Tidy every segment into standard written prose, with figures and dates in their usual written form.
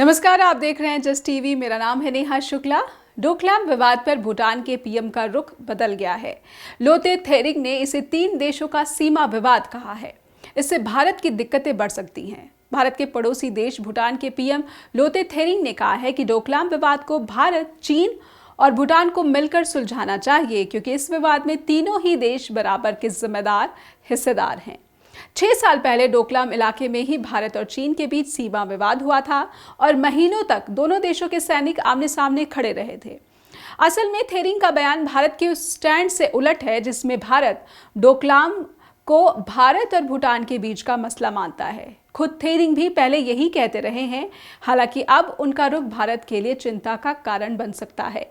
नमस्कार, आप देख रहे हैं जस्ट टीवी। मेरा नाम है नेहा शुक्ला। डोकलाम विवाद पर भूटान के पीएम का रुख बदल गया है। लोते थेरिंग ने इसे 3 देशों का सीमा विवाद कहा है। इससे भारत की दिक्कतें बढ़ सकती हैं। भारत के पड़ोसी देश भूटान के पीएम लोते थेरिंग ने कहा है कि डोकलाम विवाद को भारत, चीन और भूटान को मिलकर सुलझाना चाहिए, क्योंकि इस विवाद में तीनों ही देश बराबर के जिम्मेदार हिस्सेदार हैं। 6 साल पहले डोकलाम इलाके में ही भारत और चीन के बीच सीमा विवाद हुआ था और महीनों तक दोनों देशों के सैनिक आमने सामने खड़े रहे थे। असल में थेरिंग का बयान भारत के उस स्टैंड से उलट है जिसमें भारत डोकलाम को भारत और भूटान के बीच का मसला मानता है। खुद थेरिंग भी पहले यही कहते रहे हैं। हालांकि अब उनका रुख भारत के लिए चिंता का कारण बन सकता है।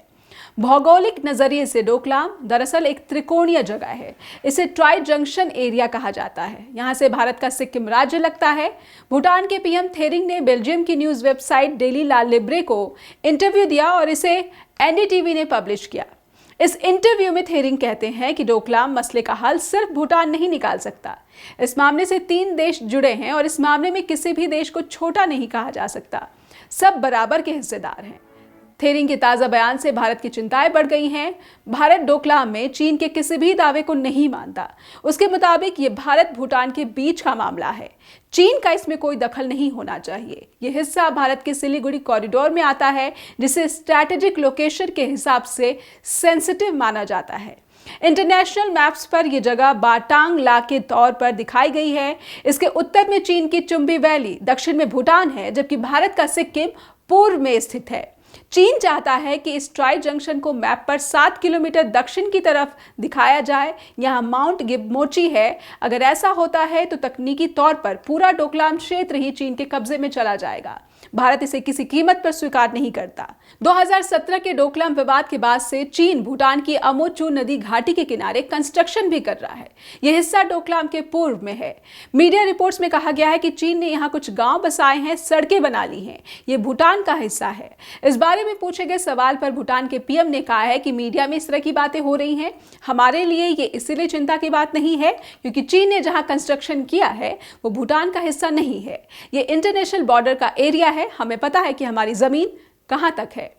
भौगोलिक नजरिए से डोकलाम दरअसल एक त्रिकोणीय जगह है। इसे ट्राई जंक्शन एरिया कहा जाता है। यहाँ से भारत का सिक्किम राज्य लगता है। भूटान के पीएम थेरिंग ने बेल्जियम की न्यूज वेबसाइट डेली ला लिब्रे को इंटरव्यू दिया और इसे एनडीटीवी ने पब्लिश किया। इस इंटरव्यू में थेरिंग कहते हैं कि डोकलाम मसले का हल सिर्फ भूटान नहीं निकाल सकता। इस मामले से 3 देश जुड़े हैं और इस मामले में किसी भी देश को छोटा नहीं कहा जा सकता। सब बराबर के हिस्सेदार हैं। थेरिंग के ताज़ा बयान से भारत की चिंताएं बढ़ गई हैं। भारत डोकलाम में चीन के किसी भी दावे को नहीं मानता। उसके मुताबिक ये भारत भूटान के बीच का मामला है। चीन का इसमें कोई दखल नहीं होना चाहिए। ये हिस्सा भारत के सिलीगुड़ी कॉरिडोर में आता है, जिसे स्ट्रैटेजिक लोकेशन के हिसाब से सेंसिटिव माना जाता है। इंटरनेशनल मैप्स पर यह जगह बाटांग ला के तौर पर दिखाई गई है। इसके उत्तर में चीन की चुंबी वैली, दक्षिण में भूटान है, जबकि भारत का सिक्किम पूर्व में स्थित है। चीन चाहता है कि इस ट्राई जंक्शन को मैप पर 7 किलोमीटर दक्षिण की तरफ दिखाया जाए। यहाँ माउंट गिबमोची है। अगर ऐसा होता है तो तकनीकी तौर पर पूरा डोकलाम क्षेत्र ही चीन के कब्जे में चला जाएगा। भारत इसे किसी कीमत पर स्वीकार नहीं करता। 2017 के डोकलाम विवाद के बाद से चीन भूटान की अमोचू नदी घाटी के किनारे कंस्ट्रक्शन भी कर रहा है। यह हिस्सा डोकलाम के पूर्व में है। मीडिया रिपोर्ट्स में कहा गया है कि चीन ने यहाँ कुछ गांव बसाए हैं, सड़कें बना ली हैं। ये भूटान का हिस्सा है। इस बारे में पूछे गए सवाल पर भूटान के पीएम ने कहा है कि मीडिया में इस तरह की बातें हो रही हैं। हमारे लिए ये इसलिए चिंता की बात नहीं है क्योंकि चीन ने जहां कंस्ट्रक्शन किया है वो भूटान का हिस्सा नहीं है। ये इंटरनेशनल बॉर्डर का एरिया है। हमें पता है कि हमारी जमीन कहां तक है।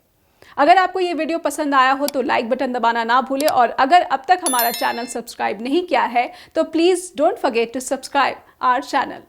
अगर आपको ये वीडियो पसंद आया हो तो लाइक बटन दबाना ना भूलें और अगर अब तक हमारा चैनल सब्सक्राइब नहीं किया है तो please don't forget to subscribe our channel.